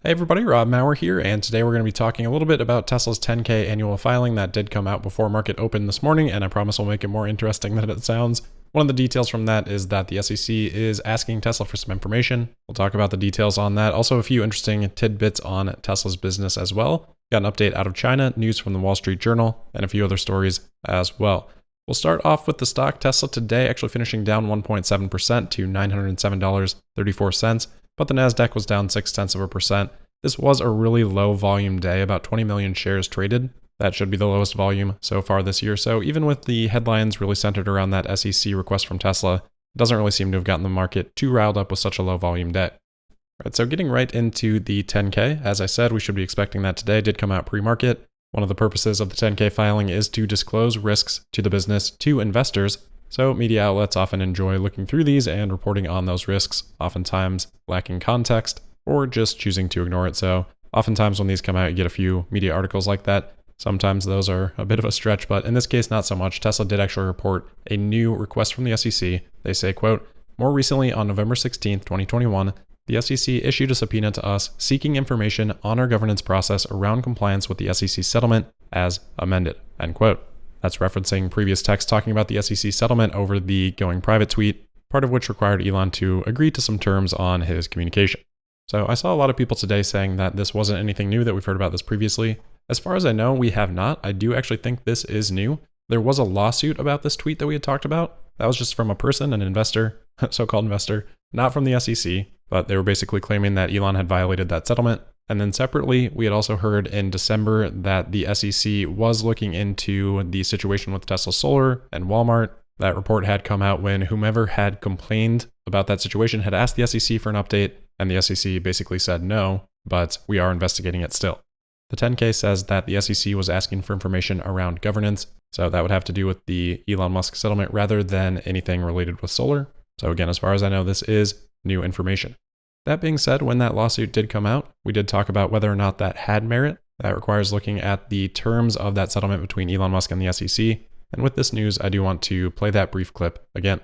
Hey everybody, Rob Maurer here, and today we're going to be talking a little bit about Tesla's 10K annual filing that did come out before market open this morning, and I promise we'll make it more interesting than it sounds. One of the details from that is that the SEC is asking Tesla for some information. We'll talk about the details on that. Also, a few interesting tidbits on Tesla's business as well. Got an update out of China, news from the Wall Street Journal, and a few other stories as well. We'll start off with the stock. Tesla today actually finishing down 1.7% to $907.34. But the Nasdaq was down 0.6%. This was a really low volume day, about 20 million shares traded. That should be the lowest volume so far this year. So even with the headlines really centered around that SEC request from Tesla, it doesn't really seem to have gotten the market too riled up with such a low volume day. All right, so getting right into the 10K, as I said, we should be expecting that today. It did come out pre-market. One of the purposes of the 10K filing is to disclose risks to the business to investors. So media outlets often enjoy looking through these and reporting on those risks, oftentimes lacking context or just choosing to ignore it. So oftentimes when these come out, you get a few media articles like that. Sometimes those are a bit of a stretch, but in this case, not so much. Tesla did actually report a new request from the SEC. They say, quote, "More recently on November 16th, 2021, the SEC issued a subpoena to us seeking information on our governance process around compliance with the SEC settlement as amended," end quote. That's referencing previous text talking about the SEC settlement over the going private tweet, part of which required Elon to agree to some terms on his communication. So I saw a lot of people today saying that this wasn't anything new, that we've heard about this previously. As far as I know, we have not. I do actually think this is new. There was a lawsuit about this tweet that we had talked about. That was just from a person, an investor, so-called investor, not from the SEC, but they were basically claiming that Elon had violated that settlement. And then separately, we had also heard in December that the SEC was looking into the situation with Tesla Solar and Walmart. That report had come out when whomever had complained about that situation had asked the SEC for an update, and the SEC basically said no, but we are investigating it still. The 10K says that the SEC was asking for information around governance, so that would have to do with the Elon Musk settlement rather than anything related with solar. So again, as far as I know, this is new information. That being said, when that lawsuit did come out, we did talk about whether or not that had merit. That requires looking at the terms of that settlement between Elon Musk and the SEC. And with this news, I do want to play that brief clip again.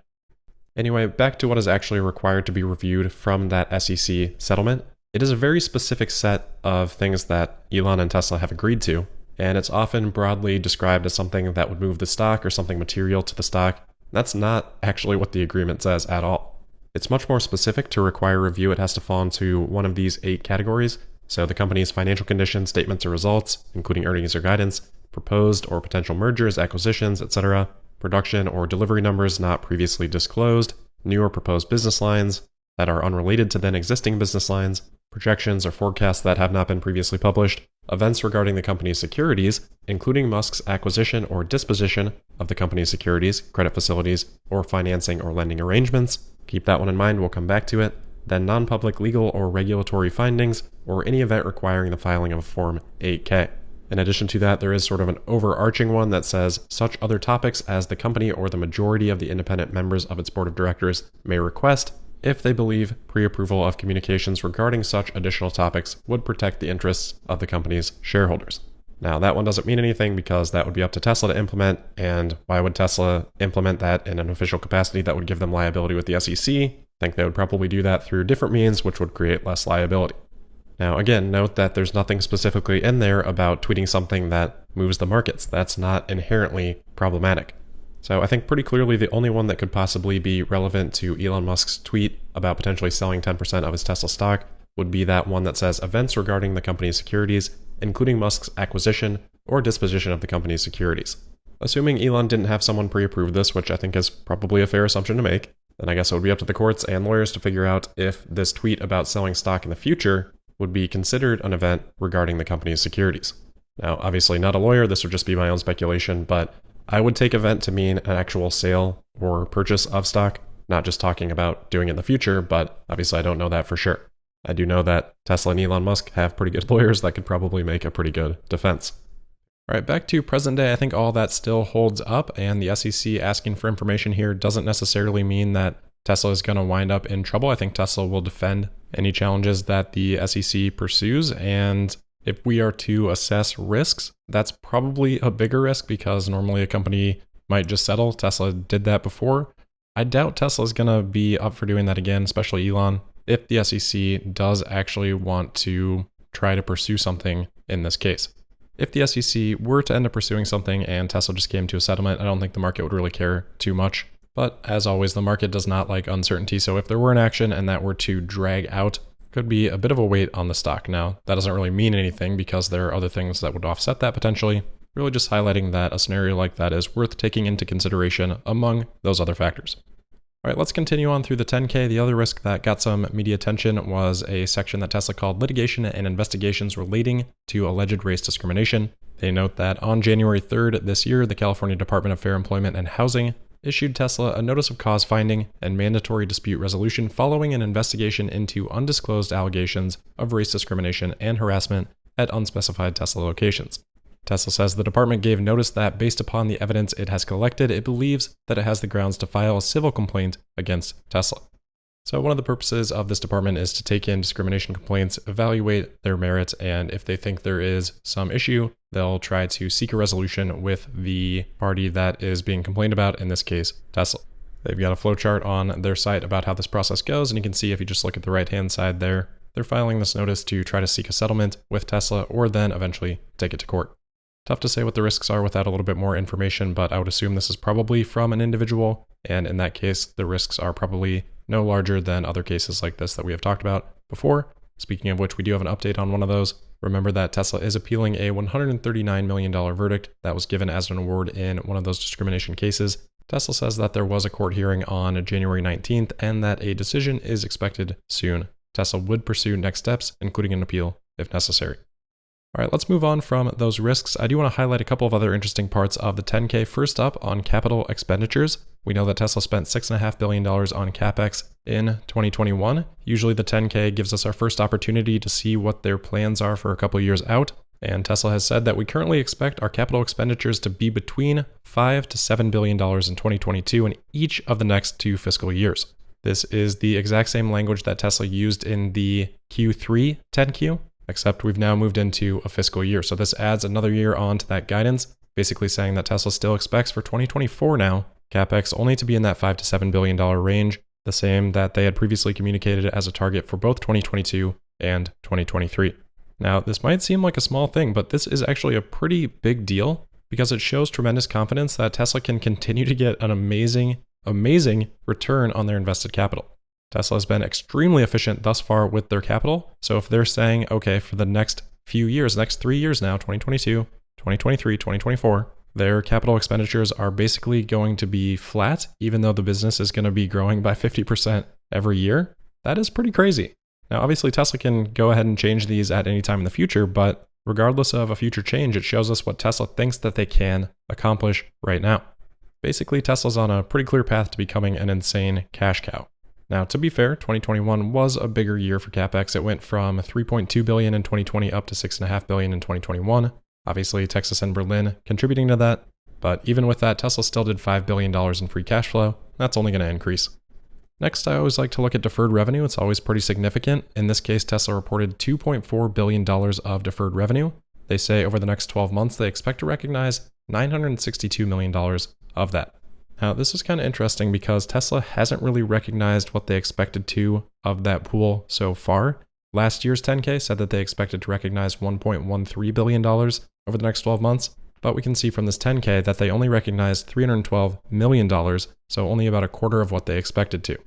Anyway, back to what is actually required to be reviewed from that SEC settlement. It is a very specific set of things that Elon and Tesla have agreed to, and it's often broadly described as something that would move the stock or something material to the stock. That's not actually what the agreement says at all. It's much more specific. To require review, it has to fall into one of these 8 categories. So the company's financial condition, statements or results, including earnings or guidance, proposed or potential mergers, acquisitions, etc., production or delivery numbers not previously disclosed, new or proposed business lines that are unrelated to then existing business lines, projections or forecasts that have not been previously published, events regarding the company's securities, including Musk's acquisition or disposition of the company's securities, credit facilities, or financing or lending arrangements. Keep that one in mind, we'll come back to it. Then non-public legal or regulatory findings, or any event requiring the filing of a Form 8K. In addition to that, there is sort of an overarching one that says such other topics as the company or the majority of the independent members of its board of directors may request if they believe pre-approval of communications regarding such additional topics would protect the interests of the company's shareholders. Now, that one doesn't mean anything because that would be up to Tesla to implement, and why would Tesla implement that in an official capacity that would give them liability with the SEC? I think they would probably do that through different means, which would create less liability. Now, again, note that there's nothing specifically in there about tweeting something that moves the markets. That's not inherently problematic. So I think pretty clearly the only one that could possibly be relevant to Elon Musk's tweet about potentially selling 10% of his Tesla stock would be that one that says events regarding the company's securities, including Musk's acquisition or disposition of the company's securities. Assuming Elon didn't have someone pre-approve this, which I think is probably a fair assumption to make, then I guess it would be up to the courts and lawyers to figure out if this tweet about selling stock in the future would be considered an event regarding the company's securities. Now, obviously not a lawyer, this would just be my own speculation, but I would take event to mean an actual sale or purchase of stock, not just talking about doing it in the future, but obviously I don't know that for sure. I do know that Tesla and Elon Musk have pretty good lawyers that could probably make a pretty good defense. All right, back to present day, I think all that still holds up, and the SEC asking for information here doesn't necessarily mean that Tesla is going to wind up in trouble. I think Tesla will defend any challenges that the SEC pursues, and if we are to assess risks, that's probably a bigger risk because normally a company might just settle. Tesla did that before. I doubt Tesla's going to be up for doing that again, especially Elon. If the SEC does actually want to try to pursue something in this case. If the SEC were to end up pursuing something and Tesla just came to a settlement, I don't think the market would really care too much. But as always, the market does not like uncertainty. So if there were an action and that were to drag out, could be a bit of a weight on the stock. Now, that doesn't really mean anything because there are other things that would offset that potentially. Really just highlighting that a scenario like that is worth taking into consideration among those other factors. All right, let's continue on through the 10K. The other risk that got some media attention was a section that Tesla called litigation and investigations relating to alleged race discrimination. They note that on January 3rd this year, the California Department of Fair Employment and Housing issued Tesla a notice of cause finding and mandatory dispute resolution following an investigation into undisclosed allegations of race discrimination and harassment at unspecified Tesla locations. Tesla says the department gave notice that based upon the evidence it has collected, it believes that it has the grounds to file a civil complaint against Tesla. So one of the purposes of this department is to take in discrimination complaints, evaluate their merits, and if they think there is some issue, they'll try to seek a resolution with the party that is being complained about, in this case, Tesla. They've got a flowchart on their site about how this process goes, and you can see if you just look at the right-hand side there, they're filing this notice to try to seek a settlement with Tesla or then eventually take it to court. Tough to say what the risks are without a little bit more information, but I would assume this is probably from an individual, and in that case, the risks are probably no larger than other cases like this that we have talked about before. Speaking of which, we do have an update on one of those. Remember that Tesla is appealing a $139 million verdict that was given as an award in one of those discrimination cases. Tesla says that there was a court hearing on January 19th and that a decision is expected soon. Tesla would pursue next steps, including an appeal if necessary. All right, let's move on from those risks. I do want to highlight a couple of other interesting parts of the 10K. First up, on capital expenditures. We know that Tesla spent $6.5 billion on CapEx in 2021. Usually the 10K gives us our first opportunity to see what their plans are for a couple of years out. And Tesla has said that we currently expect our capital expenditures to be between $5 to $7 billion in 2022 in each of the next 2 fiscal years. This is the exact same language that Tesla used in the Q3 10Q. Except we've now moved into a fiscal year. So this adds another year on to that guidance, basically saying that Tesla still expects for 2024 now, CapEx only to be in that $5 to $7 billion range, the same that they had previously communicated as a target for both 2022 and 2023. Now, this might seem like a small thing, but this is actually a pretty big deal because it shows tremendous confidence that Tesla can continue to get an amazing return on their invested capital. Tesla has been extremely efficient thus far with their capital. So if they're saying, okay, for the next few years, next 3 years now, 2022, 2023, 2024, their capital expenditures are basically going to be flat, even though the business is going to be growing by 50% every year. That is pretty crazy. Now, obviously, Tesla can go ahead and change these at any time in the future, but regardless of a future change, it shows us what Tesla thinks that they can accomplish right now. Basically, Tesla's on a pretty clear path to becoming an insane cash cow. Now, to be fair, 2021 was a bigger year for CapEx. It went from $3.2 billion in 2020 up to $6.5 billion in 2021. Obviously, Texas and Berlin contributing to that. But even with that, Tesla still did $5 billion in free cash flow. That's only going to increase. Next, I always like to look at deferred revenue. It's always pretty significant. In this case, Tesla reported $2.4 billion of deferred revenue. They say over the next 12 months, they expect to recognize $962 million of that. Now, this is kind of interesting because Tesla hasn't really recognized what they expected to of that pool so far. Last year's 10K said that they expected to recognize $1.13 billion over the next 12 months, but we can see from this 10K that they only recognized $312 million, so only about a quarter of what they expected to.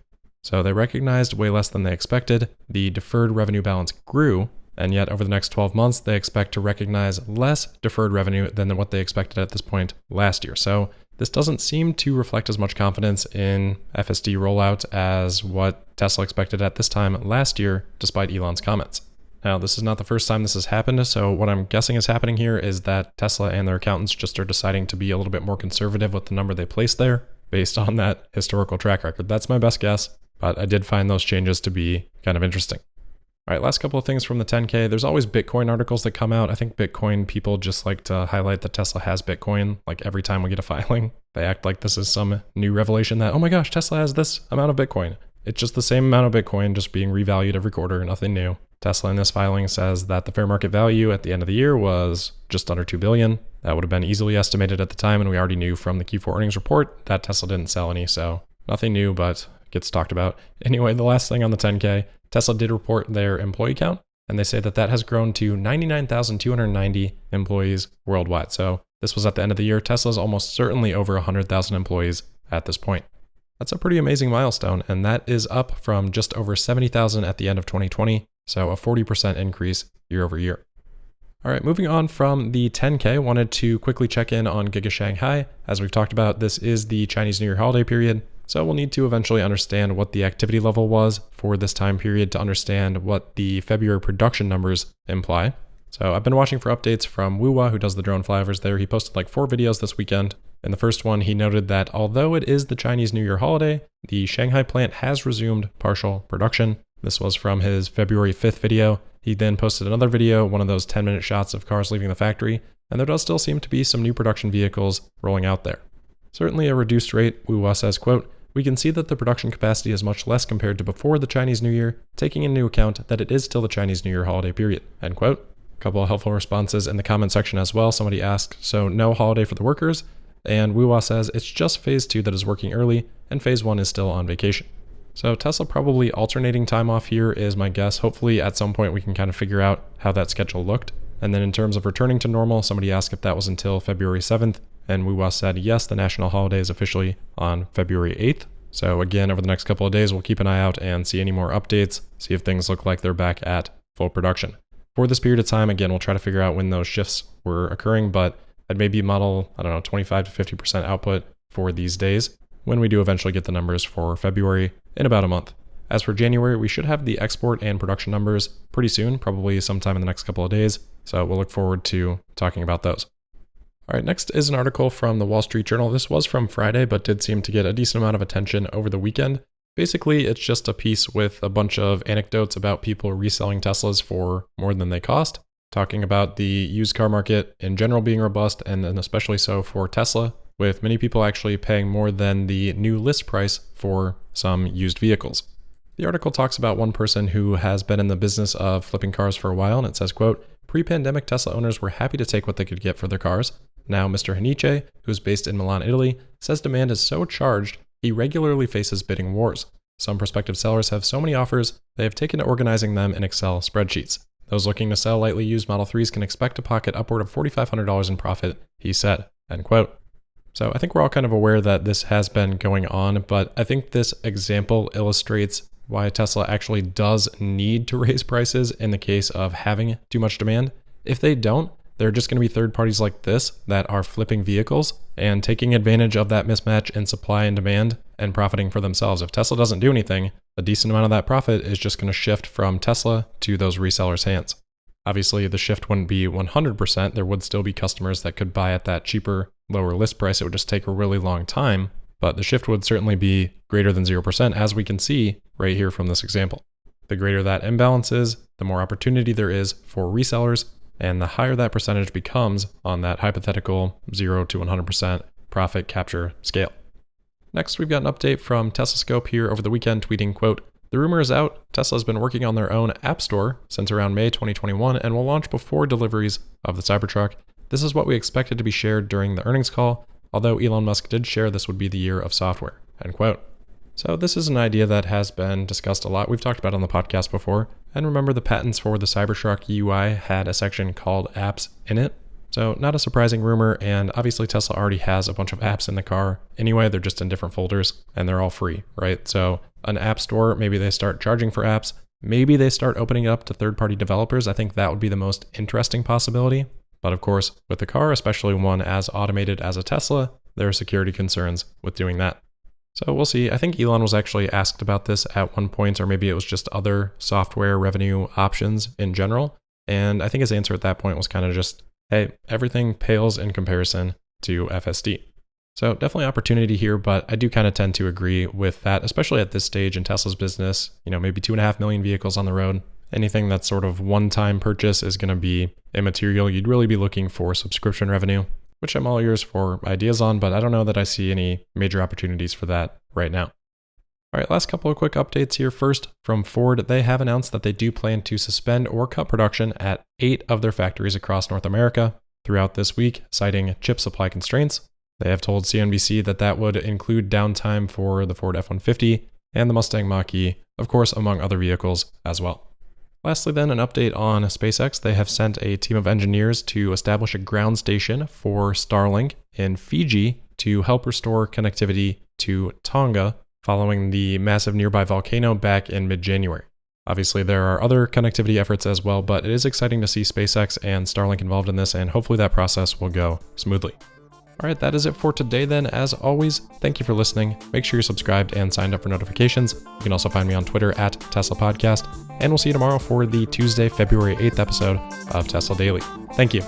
So they recognized way less than they expected. The deferred revenue balance grew, and yet over the next 12 months, they expect to recognize less deferred revenue than what they expected at this point last year. So this doesn't seem to reflect as much confidence in FSD rollout as what Tesla expected at this time last year, despite Elon's comments. Now, this is not the first time this has happened, so what I'm guessing is happening here is that Tesla and their accountants just are deciding to be a little bit more conservative with the number they place there based on that historical track record. That's my best guess, but I did find those changes to be kind of interesting. All right, last couple of things from the 10K. There's always Bitcoin articles that come out. I think Bitcoin people just like to highlight that Tesla has Bitcoin. Like every time we get a filing, they act like this is some new revelation that, oh my gosh, Tesla has this amount of Bitcoin. It's just the same amount of Bitcoin just being revalued every quarter, nothing new. Tesla in this filing says that the fair market value at the end of the year was just under $2 billion. That would have been easily estimated at the time, and we already knew from the Q4 earnings report that Tesla didn't sell any, so nothing new, but gets talked about. Anyway, the last thing on the 10K, Tesla did report their employee count. and they say that that has grown to 99,290 employees worldwide. So this was at the end of the year. Tesla's almost certainly over 100,000 employees at this point. That's a pretty amazing milestone, and that is up from just over 70,000 at the end of 2020, so a 40% increase year over year. All right, moving on from the 10K, wanted to quickly check in on Giga Shanghai. As we've talked about, this is the Chinese New Year holiday period, so we'll need to eventually understand what the activity level was for this time period to understand what the February production numbers imply. So I've been watching for updates from Wuwa, who does the drone flyovers there. He posted like 4 videos this weekend. In the first one, he noted that although it is the Chinese New Year holiday, the Shanghai plant has resumed partial production. This was from his February 5th video. He then posted another video, one of those 10-minute shots of cars leaving the factory, and there does still seem to be some new production vehicles rolling out there. Certainly a reduced rate, Wuwa says, quote, "We can see that the production capacity is much less compared to before the Chinese New Year, taking into account that it is still the Chinese New Year holiday period," end quote. A couple of helpful responses in the comment section as well. Somebody asked, so no holiday for the workers? And Wuwa says it's just phase 2 that is working early, and phase 1 is still on vacation. So Tesla probably alternating time off here is my guess. Hopefully at some point we can kind of figure out how that schedule looked. And then in terms of returning to normal, somebody asked if that was until February 7th, and Wuwa said yes, the national holiday is officially on February 8th. So again, over the next couple of days, we'll keep an eye out and see any more updates, see if things look like they're back at full production. For this period of time, again, we'll try to figure out when those shifts were occurring, but I'd maybe model, 25 to 50% output for these days when we do eventually get the numbers for February in about a month. As for January, we should have the export and production numbers pretty soon, probably sometime in the next couple of days. So we'll look forward to talking about those. All right, next is an article from the Wall Street Journal. This was from Friday, but did seem to get a decent amount of attention over the weekend. Basically, it's just a piece with a bunch of anecdotes about people reselling Teslas for more than they cost, talking about the used car market in general being robust, and then especially so for Tesla, with many people actually paying more than the new list price for some used vehicles. The article talks about one person who has been in the business of flipping cars for a while, and it says, quote, "Pre-pandemic Tesla owners were happy to take what they could get for their cars. Now Mr. Haniche, who's based in Milan, Italy, says demand is so charged, he regularly faces bidding wars. Some prospective sellers have so many offers, they have taken to organizing them in Excel spreadsheets. Those looking to sell lightly used Model 3s can expect to pocket upward of $4,500 in profit," he said, end quote. So I think we're all kind of aware that this has been going on, but I think this example illustrates why Tesla actually does need to raise prices in the case of having too much demand. If they don't, there are just going to be third parties like this that are flipping vehicles and taking advantage of that mismatch in supply and demand and profiting for themselves. If Tesla doesn't do anything, a decent amount of that profit is just going to shift from Tesla to those resellers' hands. Obviously, the shift wouldn't be 100%. There would still be customers that could buy at that cheaper, lower list price. It would just take a really long time, but the shift would certainly be greater than 0%, as we can see right here from this example. The greater that imbalance is, the more opportunity there is for resellers, and the higher that percentage becomes on that hypothetical 0 to 100% profit capture scale. Next, we've got an update from TeslaScope here over the weekend, tweeting, quote, "The rumor is out. Tesla's been working on their own app store since around May 2021 and will launch before deliveries of the Cybertruck. This is what we expected to be shared during the earnings call, although Elon Musk did share this would be the year of software," end quote. So this is an idea that has been discussed a lot. We've talked about it on the podcast before. And remember, the patents for the Cybertruck UI had a section called apps in it. So not a surprising rumor, and obviously Tesla already has a bunch of apps in the car. Anyway, they're just in different folders and they're all free, right? So an app store, maybe they start charging for apps. Maybe they start opening it up to third-party developers. I think that would be the most interesting possibility. But of course, with the car, especially one as automated as a Tesla, there are security concerns with doing that. So we'll see. I think Elon was actually asked about this at one point, or maybe it was just other software revenue options in general. And I think his answer at that point was kind of just, hey, everything pales in comparison to FSD. So definitely opportunity here, but I do kind of tend to agree with that, especially at this stage in Tesla's business. Maybe 2.5 million vehicles on the road. Anything that's sort of one-time purchase is going to be immaterial. You'd really be looking for subscription revenue, which I'm all ears for ideas on, but I don't know that I see any major opportunities for that right now. All right, last couple of quick updates here. First, from Ford, they have announced that they do plan to suspend or cut production at 8 of their factories across North America throughout this week, citing chip supply constraints. They have told CNBC that that would include downtime for the Ford F-150 and the Mustang Mach-E, of course, among other vehicles as well. Lastly then, an update on SpaceX. They have sent a team of engineers to establish a ground station for Starlink in Fiji to help restore connectivity to Tonga following the massive nearby volcano back in mid-January. Obviously, there are other connectivity efforts as well, but it is exciting to see SpaceX and Starlink involved in this, and hopefully that process will go smoothly. All right, that is it for today then. As always, thank you for listening. Make sure you're subscribed and signed up for notifications. You can also find me on Twitter at Tesla Podcast, and we'll see you tomorrow for the Tuesday, February 8th episode of Tesla Daily. Thank you.